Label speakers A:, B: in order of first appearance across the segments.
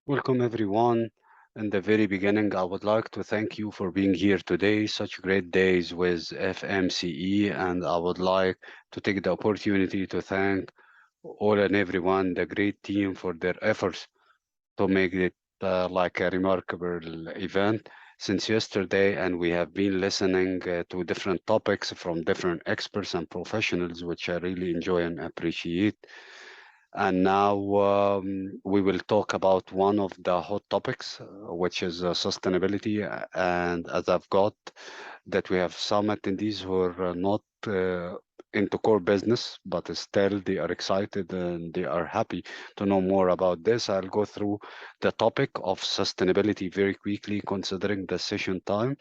A: Welcome, everyone. In the very beginning, I would like to thank you for being here today. Such great days with FMCE, and I would like to take the opportunity to thank all and everyone, the great team, for their efforts to make it like a remarkable event since yesterday. And we have been listening to different topics from different experts and professionals, which I really enjoy and appreciate. And now we will talk about one of the hot topics, which is sustainability. And as I've got that we have some attendees who are not into core business, but still they are excited and they are happy to know more about this. I'll go through the topic of sustainability very quickly, considering the session time,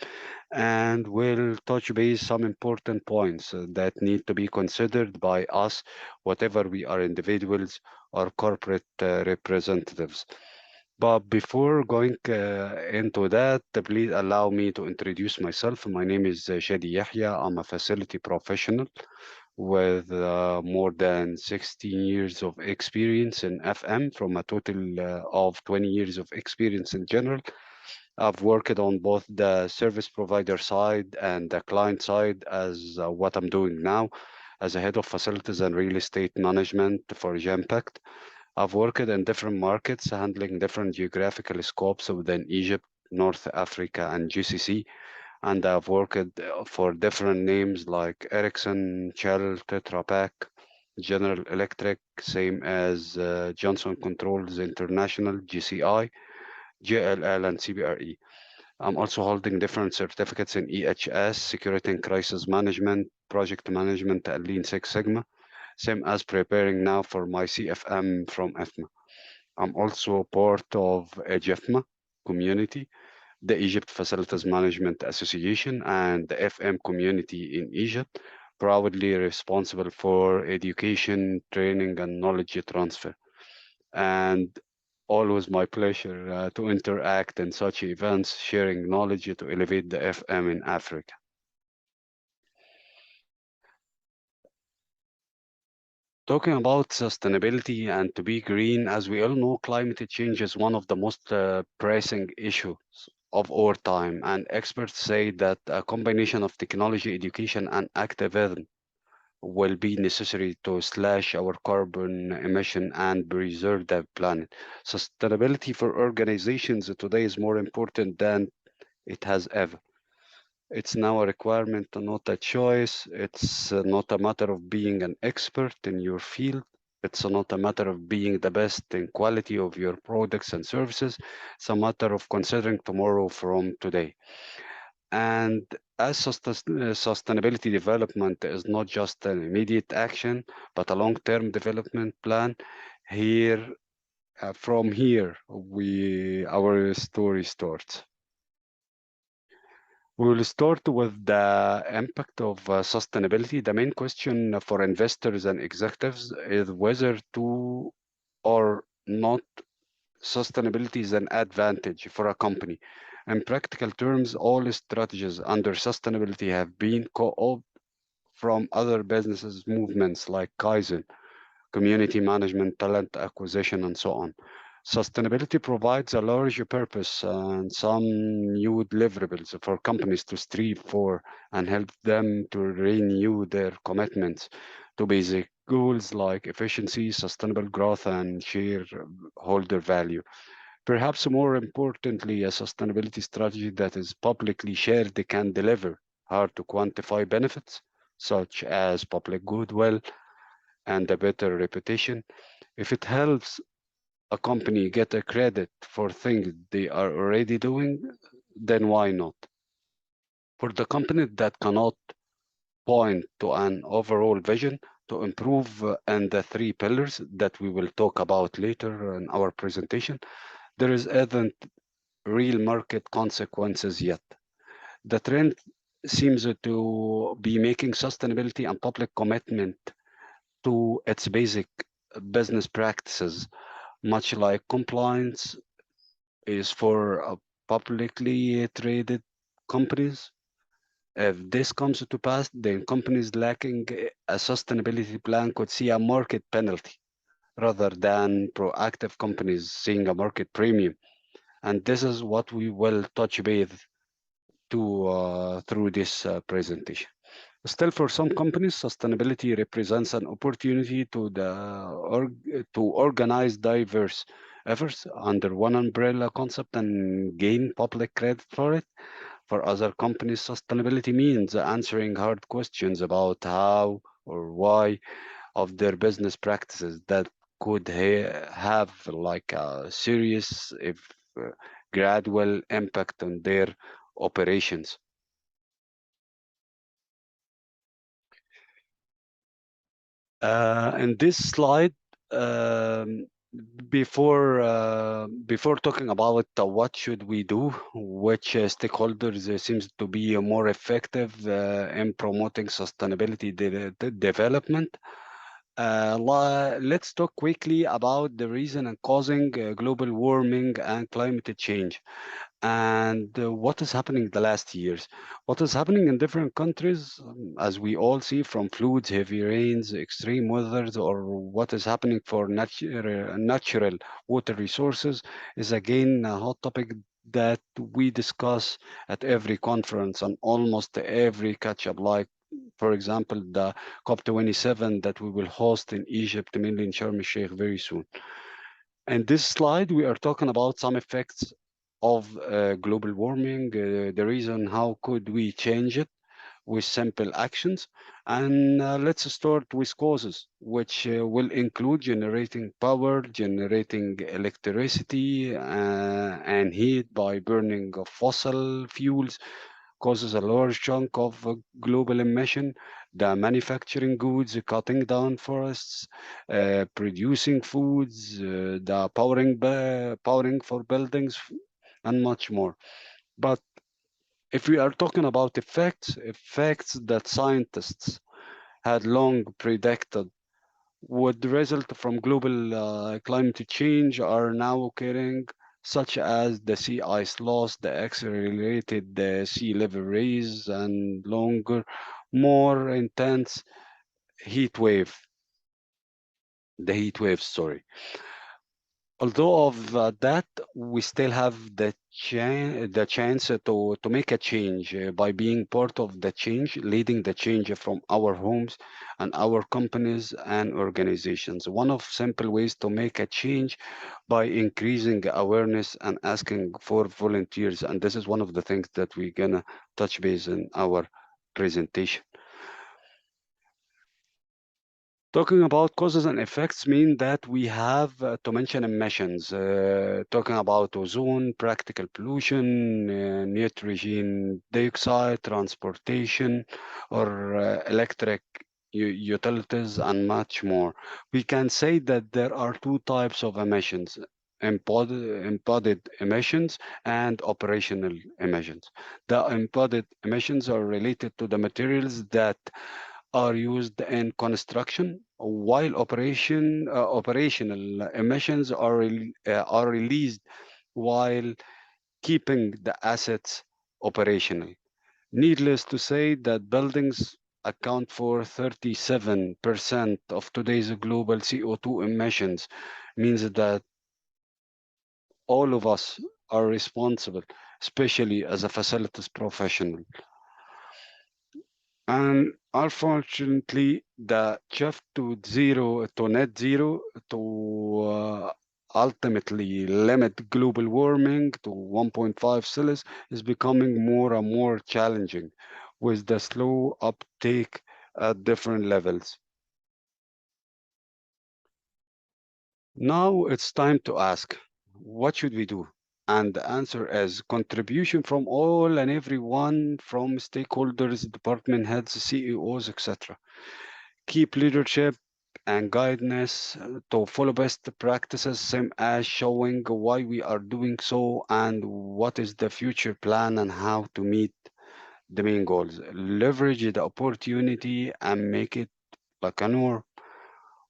A: and we'll touch base some important points that need to be considered by us, whatever we are individuals or corporate representatives. But before going into that, please allow me to introduce myself. My name is Shady Yahya. I'm a facility professional with more than 16 years of experience in FM from a total of 20 years of experience in general. I've worked on both the service provider side and the client side as what I'm doing now as a head of facilities and real estate management for Genpact. I've worked in different markets, handling different geographical scopes within Egypt, North Africa, and GCC. And I've worked for different names like Ericsson, Shell, Tetra Pak, General Electric, same as Johnson Controls International, GCI, JLL, and CBRE. I'm also holding different certificates in EHS, Security and Crisis Management, Project Management, and Lean Six Sigma, same as preparing now for my CFM from EFMA. I'm also part of EGFMA community, the Egypt Facilities Management Association, and the FM community in Egypt, proudly responsible for education, training, and knowledge transfer. And always my pleasure to interact in such events, sharing knowledge to elevate the FM in Africa. Talking about sustainability and to be green, as we all know, climate change is one of the most pressing issues of our time, and experts say that a combination of technology, education, and activism will be necessary to slash our carbon emission and preserve the planet. Sustainability for organizations today is more important than it has ever. It's now a requirement, not a choice. It's not a matter of being an expert in your field. It's not a matter of being the best in quality of your products and services. It's a matter of considering tomorrow from today. And as sustainability development is not just an immediate action, but a long-term development plan, here, from here, our story starts. We will start with the impact of sustainability. The main question for investors and executives is whether to or not sustainability is an advantage for a company. In practical terms, all strategies under sustainability have been co-opted from other businesses movements like Kaizen, community management, talent acquisition, and so on. Sustainability provides a larger purpose and some new deliverables for companies to strive for and help them to renew their commitments to basic goals like efficiency, sustainable growth, and shareholder value. Perhaps more importantly, a sustainability strategy that is publicly shared can deliver hard to quantify benefits such as public goodwill and a better reputation. If it helps a company get a credit for things they are already doing, then why not? For the company that cannot point to an overall vision to improve and the three pillars that we will talk about later in our presentation, there isn't real market consequences yet. The trend seems to be making sustainability and public commitment to its basic business practices, much like compliance is for publicly traded companies. If this comes to pass, then companies lacking a sustainability plan could see a market penalty. rather than proactive companies seeing a market premium. And this is what we will touch base to through this presentation. Still, for some companies, sustainability represents an opportunity to organize diverse efforts under one umbrella concept and gain public credit for it. For other companies, sustainability means answering hard questions about how or why of their business practices that could have like a serious, if uh, gradual impact on their operations. In this slide, um, before talking about what should we do, which stakeholders seems to be more effective in promoting sustainability development. Let's talk quickly about the reason and causing global warming and climate change and what is happening the last years. What is happening in different countries, as we all see, from floods, heavy rains, extreme weathers, or what is happening for natural water resources, is again a hot topic that we discuss at every conference and almost every catch up, like for example, the COP27 that we will host in Egypt, mainly in Sharm el Sheikh, very soon. In this slide, we are talking about some effects of global warming, the reason how could we change it with simple actions. And let's start with causes, which will include generating power, generating electricity and heat by burning of fossil fuels, causes a large chunk of global emission. The manufacturing goods, cutting down forests, producing foods, the powering for buildings, and much more. But if we are talking about effects that scientists had long predicted would result from global climate change are now occurring, such as the sea ice loss, the accelerated sea level rise, and longer, more intense heat wave, the heat wave, sorry. Although of that, we still have the chance to make a change by being part of the change, leading the change from our homes and our companies and organizations. One of simple ways to make a change by increasing awareness and asking for volunteers. And this is one of the things that we're gonna touch base in our presentation. Talking about causes and effects mean that we have to mention emissions, talking about ozone, practical pollution, nitrogen dioxide, transportation, or electric utilities, and much more. We can say that there are two types of emissions. Embodied emissions and operational emissions. The embodied emissions are related to the materials that are used in construction, while operational emissions are released while keeping the assets operational. Needless to say that buildings account for 37% of today's global CO2 emissions, means that all of us are responsible, especially as a facilities professional. And unfortunately, the shift to net zero, to ultimately limit global warming to 1.5 Celsius is becoming more and more challenging with the slow uptake at different levels. Now it's time to ask, what should we do? And the answer is contribution from all and everyone, from stakeholders, department heads, CEOs, etc. Keep leadership and guidance to follow best practices, same as showing why we are doing so and what is the future plan and how to meet the main goals. Leverage the opportunity and make it like a norm.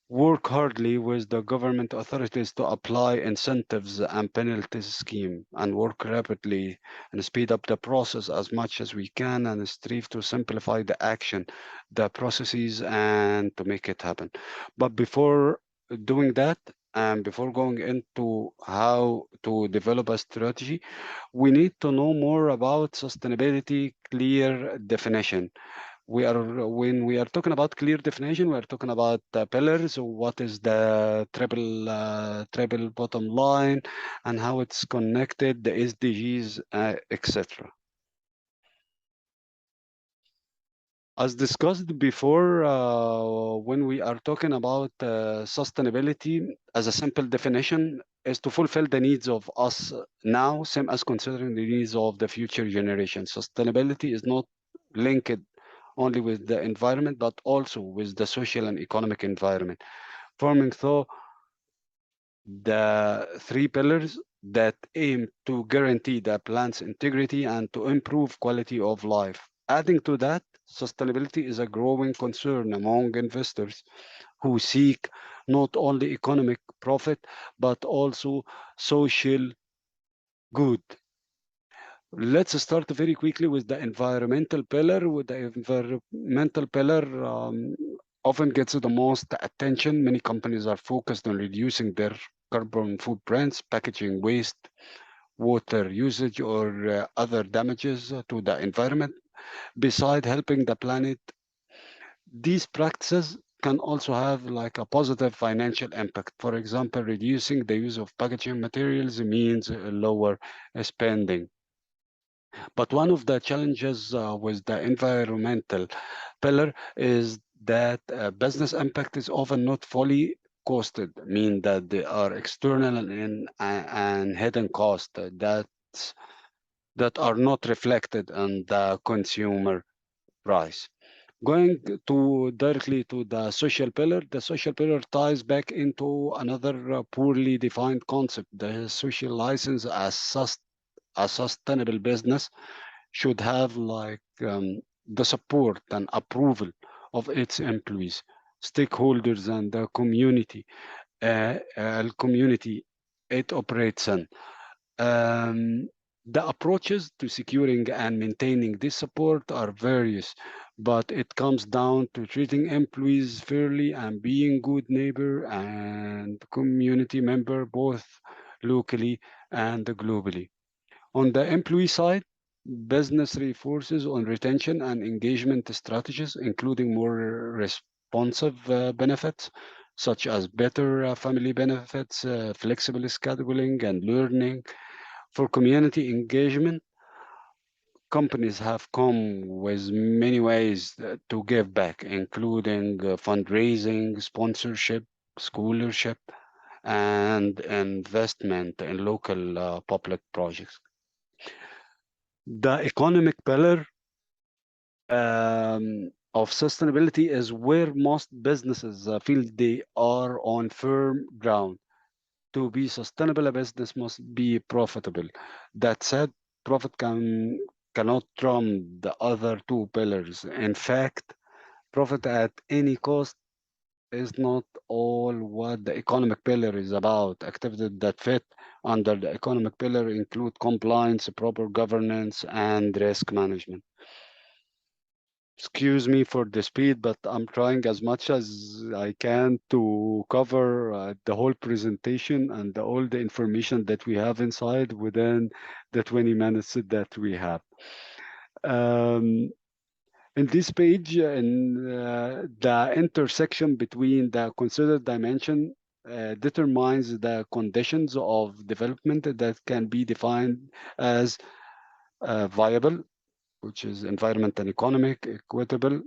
A: Work hardly with the government authorities to apply incentives and penalties scheme and work rapidly and speed up the process as much as we can and strive to simplify the action, the processes and to make it happen. But before doing that, and before going into how to develop a strategy, we need to know more about sustainability clear definition. We are when we are talking about clear definition, we are talking about pillars. What is the triple bottom line, and how it's connected, the SDGs, etc. As discussed before, when we are talking about sustainability, as a simple definition, is to fulfill the needs of us now, same as considering the needs of the future generation. Sustainability is not linked only with the environment, but also with the social and economic environment, forming through the three pillars that aim to guarantee the plant's integrity and to improve quality of life. Adding to that, sustainability is a growing concern among investors who seek not only economic profit but also social good. Let's start very quickly with the environmental pillar. With the environmental pillar, often gets the most attention. Many companies are focused on reducing their carbon footprints, packaging waste, water usage, or other damages to the environment. Beside helping the planet, these practices can also have like a positive financial impact. For example, reducing the use of packaging materials means lower spending. But one of the challenges with the environmental pillar is that business impact is often not fully costed, mean that they are external and hidden costs that are not reflected on the consumer price. Going to directly to the social pillar ties back into another poorly defined concept. The social license as a sustainable business should have the support and approval of its employees, stakeholders, and the community it operates in. Um, the approaches to securing and maintaining this support are various, but it comes down to treating employees fairly and being good neighbor and community member both locally and globally. On the employee side, business reinforces on retention and engagement strategies, including more responsive benefits, such as better family benefits, flexible scheduling, and learning. For community engagement, companies have come with many ways to give back, including fundraising, sponsorship, scholarship, and investment in local public projects. The economic pillar of sustainability is where most businesses feel they are on firm ground. To be sustainable, a business must be profitable. That said, profit cannot trump the other two pillars. In fact, profit at any cost is not all what the economic pillar is about. Activities that fit under the economic pillar include compliance, proper governance, and risk management. Excuse me for the speed, but I'm trying as much as I can to cover the whole presentation and all the information that we have inside within the 20 minutes that we have. Um, in this page, the intersection between the considered dimension determines the conditions of development that can be defined as viable, which is environment and economic, equitable,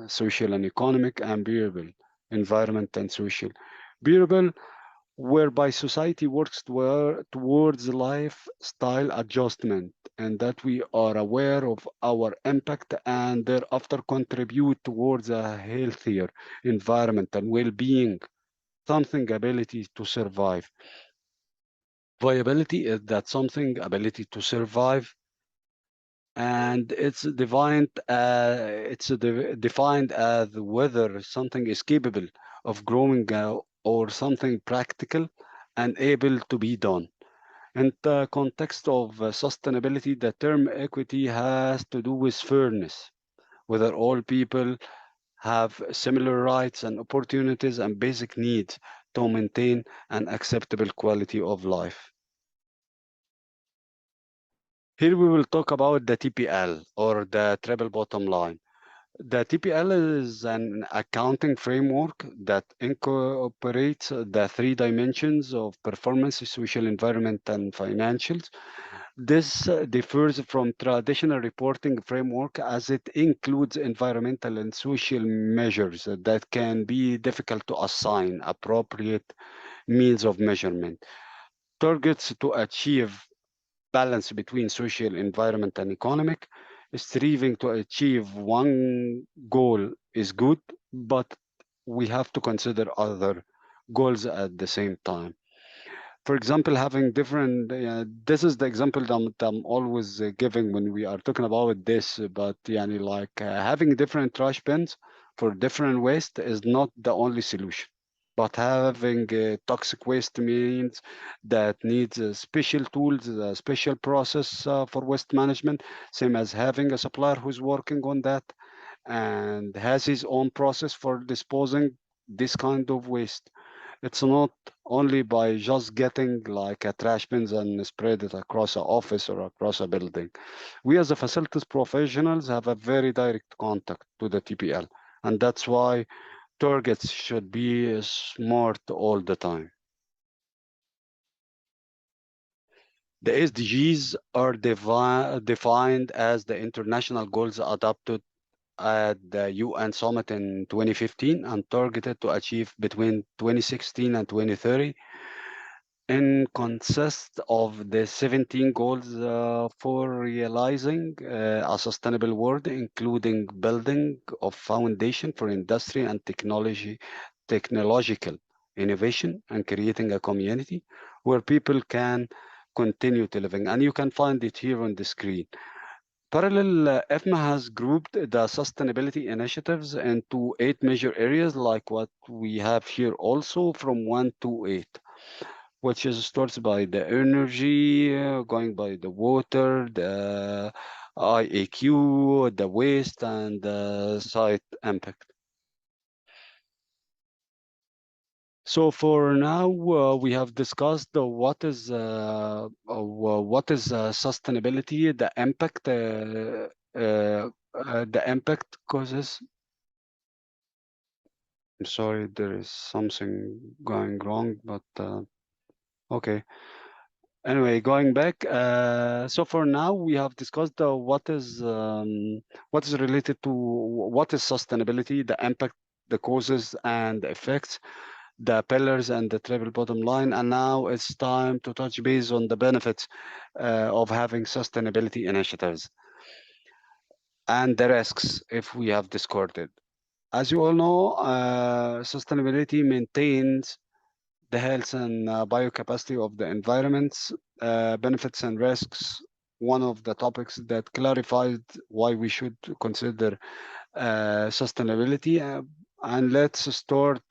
A: social and economic, and bearable, environment and social. Bearable, whereby society works towards lifestyle adjustment and that we are aware of our impact and thereafter contribute towards a healthier environment and well-being, something ability to survive. Viability is that something ability to survive and defined as whether something is capable of growing or something practical and able to be done. In the context of sustainability, the term equity has to do with fairness, whether all people have similar rights and opportunities and basic needs to maintain an acceptable quality of life. Here we will talk about the TPL or the triple bottom line. The TPL is an accounting framework that incorporates the three dimensions of performance, social, environment, and financials. This differs from traditional reporting framework as it includes environmental and social measures that can be difficult to assign appropriate means of measurement. Targets to achieve balance between social, environment, and economic. Striving to achieve one goal is good, but we have to consider other goals at the same time. For example, having different, this is the example that I'm always giving when we are talking about this, but having different trash bins for different waste is not the only solution. But having toxic waste means that needs special tools, a special process for waste management, same as having a supplier who's working on that and has his own process for disposing this kind of waste. It's not only by just getting like a trash bins and spread it across an office or across a building. We as a facilities professionals have a very direct contact to the TPL, and that's why targets should be smart all the time. The SDGs are defined as the international goals adopted at the UN summit in 2015 and targeted to achieve between 2016 and 2030 and consists of the 17 goals for realizing a sustainable world, including building of foundation for industry and technological innovation, and creating a community where people can continue to living. And you can find it here on the screen. Parallel, EFMA has grouped the sustainability initiatives into eight major areas, like what we have here also from one to eight, which is starts by the energy, going by the water, the IAQ, the waste, and the site impact. So for now, we have discussed what is sustainability, the impact causes. I'm sorry, there is something going wrong, but okay. Anyway, going back, so for now we have discussed what is related to what is sustainability, the impact, the causes and the effects, the pillars and the triple bottom line, and now it's time to touch base on the benefits of having sustainability initiatives and the risks if we have discarded. As you all know, sustainability maintains the health and biocapacity of the environments, benefits and risks. One of the topics that clarified why we should consider sustainability. And let's start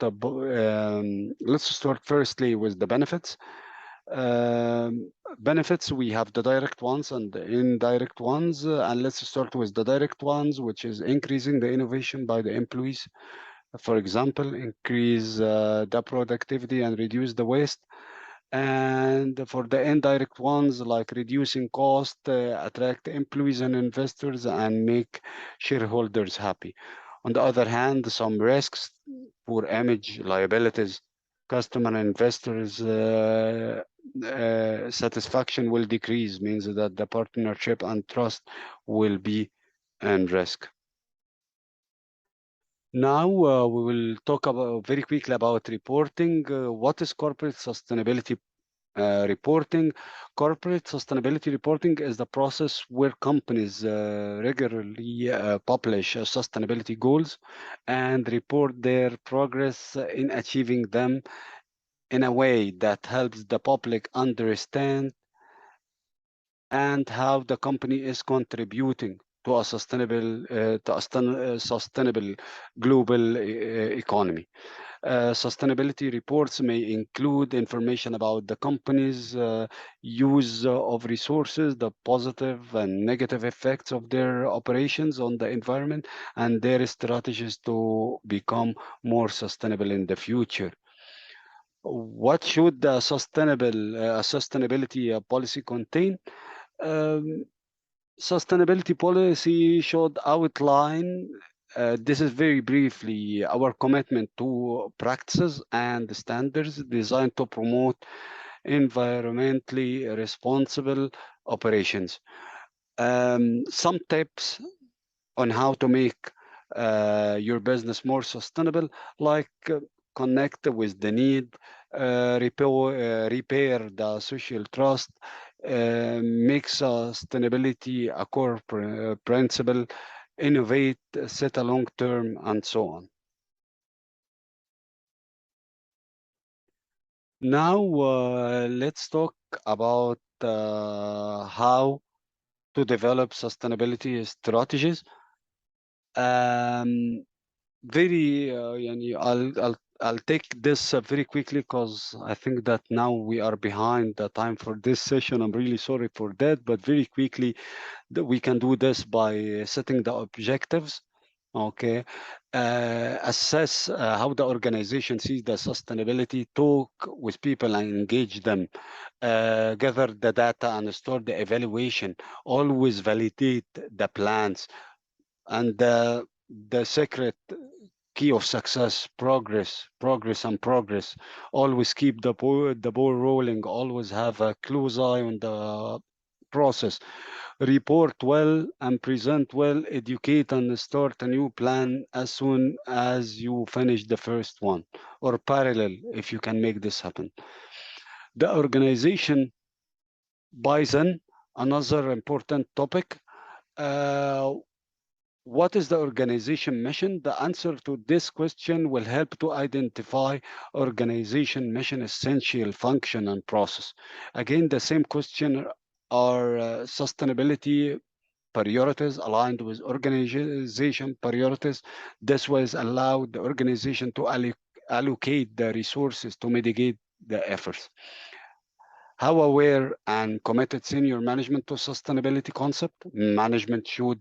A: firstly with the benefits. Benefits, we have the direct ones and the indirect ones, and let's start with the direct ones, which is increasing the innovation by the employees. For example, increase the productivity and reduce the waste. And for the indirect ones, like reducing cost, attract employees and investors, and make shareholders happy. On the other hand, some risks, poor image, liabilities, customer and investors satisfaction will decrease, means that the partnership and trust will be in risk. Now we will talk about very quickly about reporting. What is corporate sustainability reporting? Corporate sustainability reporting is the process where companies regularly publish sustainability goals and report their progress in achieving them in a way that helps the public understand and how the company is contributing to a sustainable global economy. Sustainability reports may include information about the company's use of resources, the positive and negative effects of their operations on the environment, and their strategies to become more sustainable in the future. What should the sustainability policy contain? Um, Sustainability policy should outline, this is very briefly, our commitment to practices and standards designed to promote environmentally responsible operations. Some tips on how to make your business more sustainable, like connect with the need, repair the social trust, make sustainability a core principle, innovate, set a long term, and so on. Now, let's talk about how to develop sustainability strategies. Um, very يعني I'll take this very quickly because I think that now we are behind the time for this session. I'm really sorry for that, but very quickly we can do this by setting the objectives. Okay, assess how the organization sees the sustainability, talk with people and engage them, gather the data and store the evaluation, always validate the plans, and the secret key of success: progress and progress. Always keep the ball rolling, always have a close eye on the process, report well and present well, educate and start a new plan as soon as you finish the first one, or parallel if you can make this happen. The organization buys in. Another important topic, uh, what is the organization mission? The answer to this question will help to identify organization mission, essential function, and process. Again, the same question are sustainability priorities aligned with organization priorities. This was allowed the organization to allocate the resources to mitigate the efforts. How aware and committed senior management to sustainability concept? Management should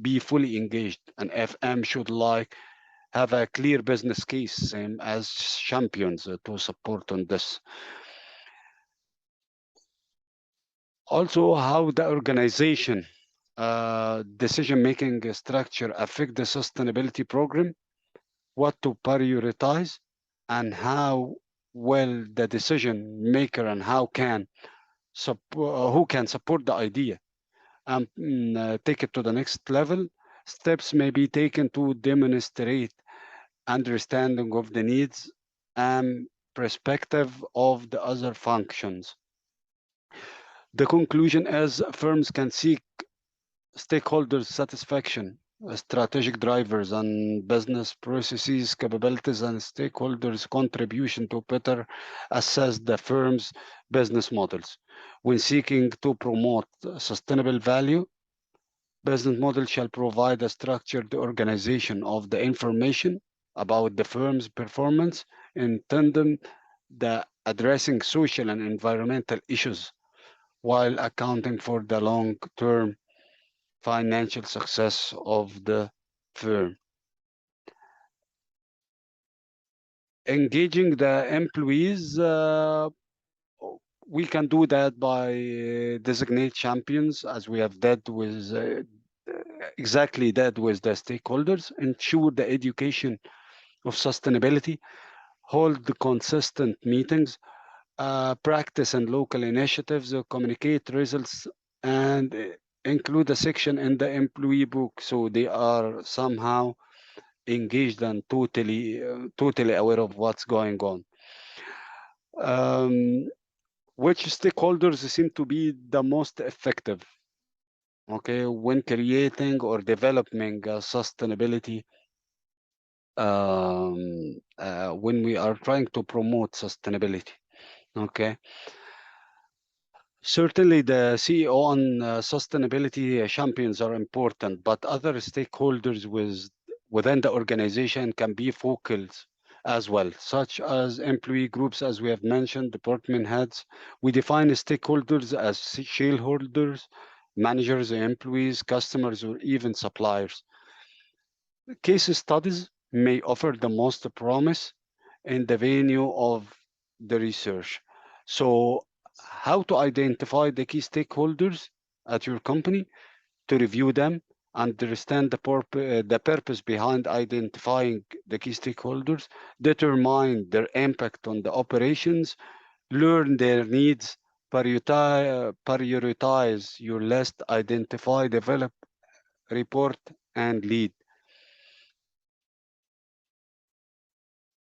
A: be fully engaged, and FM should have a clear business case, same as champions to support on this. Also, how the organization decision-making structure affect the sustainability program, what to prioritize, and how well the decision maker and who can support the idea and take it to the next level. Steps may be taken to demonstrate understanding of the needs and perspective of the other functions. The conclusion is firms can seek stakeholders' satisfaction, strategic drivers, and business processes, capabilities, and stakeholders' contribution to better assess the firm's business models. When seeking to promote sustainable value, business model shall provide a structured organization of the information about the firm's performance in tandem the addressing social and environmental issues while accounting for the long-term financial success of the firm. Engaging the employees, we can do that by designate champions, as we have did with exactly that with the stakeholders, ensure the education of sustainability, hold consistent meetings, practice and local initiatives, communicate results, and include a section in the employee book so they are somehow engaged and totally aware of what's going on. Um, which stakeholders seem to be the most effective, okay, when creating or developing sustainability, when we are trying to promote sustainability, okay. Certainly, the CEO and sustainability champions are important, but other stakeholders within the organization can be focal as well, such as employee groups, as we have mentioned, department heads. We define stakeholders as shareholders, managers, employees, customers, or even suppliers. Case studies may offer the most promise in the venue of the research. So, how to identify the key stakeholders at your company, to review them, understand the purpose behind identifying the key stakeholders, determine their impact on the operations, learn their needs, prioritize your list, identify, develop, report, and lead.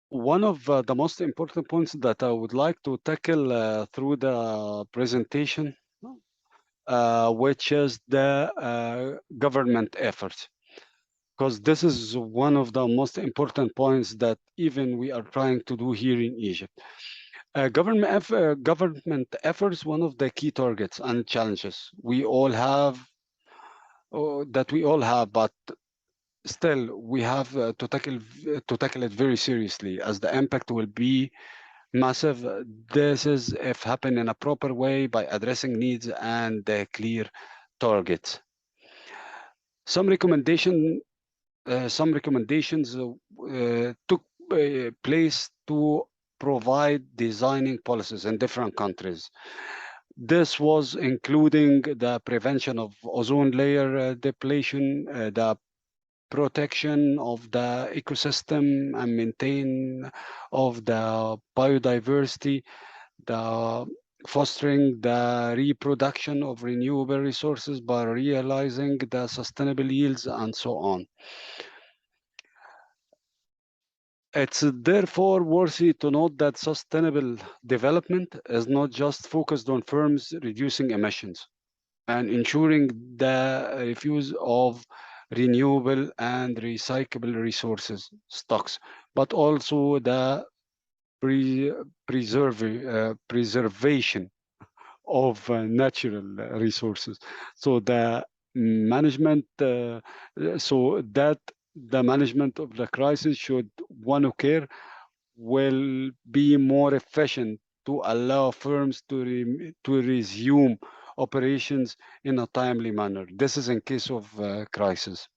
A: One of the most important points that I would like to tackle through the presentation, which is the government efforts, because this is one of the most important points that even we are trying to do here in Egypt. Government efforts, one of the key targets and challenges we all have, we all have, but still we have to tackle it very seriously, as the impact will be massive. This is if happen in a proper way by addressing needs and clear targets. Some recommendation some recommendations took place to provide designing policies in different countries. This was including the prevention of ozone layer depletion, the protection of the ecosystem and maintain of the biodiversity, the fostering the reproduction of renewable resources by realizing the sustainable yields and so on. It's therefore worthy to note that sustainable development is not just focused on firms reducing emissions and ensuring the use of renewable and recyclable resources stocks, but also the pre- preservation of natural resources. So the management, so that the management of the crisis, should one occur, will be more efficient to allow firms to resume operations in a timely manner. This is in case of crisis.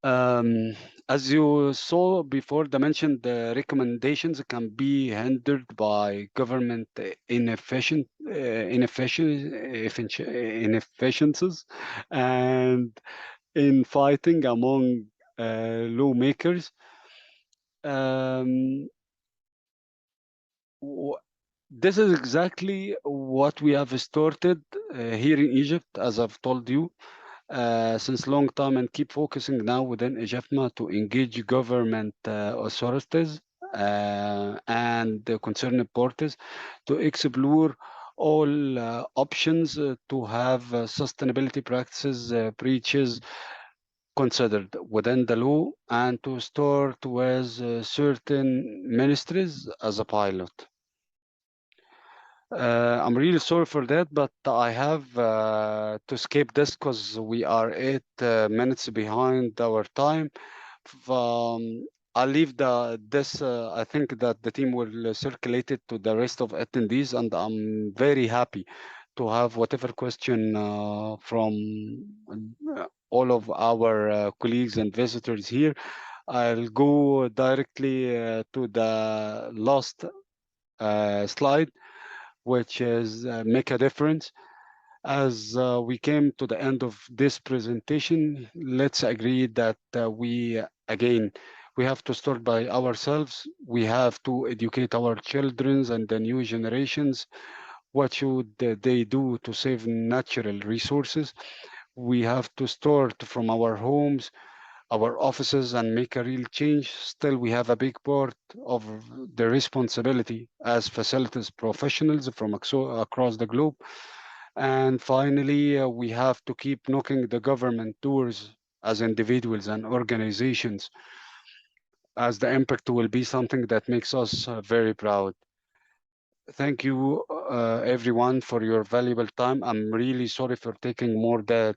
A: Um, as you saw before, the mentioned recommendations can be hindered by government inefficiencies and in fighting among lawmakers. Um, w- this is exactly what we have started here in Egypt, as I've told you, since long time, and keep focusing now within EJFMA to engage government authorities and the concerned parties to explore all options to have sustainability practices breaches considered within the law, and to start with certain ministries as a pilot. I'm really sorry for that, but I have to skip this because we are 8 minutes behind our time. I'll leave this. I think that the team will circulate it to the rest of attendees, and I'm very happy to have whatever question from all of our colleagues and visitors here. I'll go directly to the last slide, which is make a difference. As we came to the end of this presentation, let's agree that again, we have to start by ourselves. We have to educate our children and the new generations. What should they do to save natural resources? We have to start from our homes, our offices, and make a real change. Still, we have a big part of the responsibility as facilities professionals from across the globe. And finally, we have to keep knocking the government doors as individuals and organizations, as the impact will be something that makes us very proud. Thank you, everyone, for your valuable time. I'm really sorry for taking more than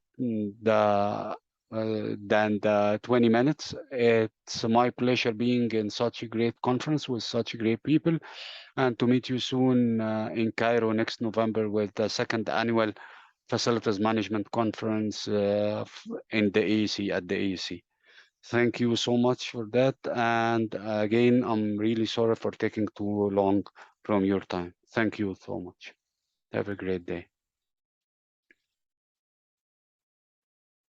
A: the 20 minutes. It's my pleasure being in such a great conference with such great people, and to meet you soon in Cairo next November with the second annual Facilities Management Conference in the AEC, at the AEC. Thank you so much for that. And again, I'm really sorry for taking too long from your time. Thank you so much. Have a great day.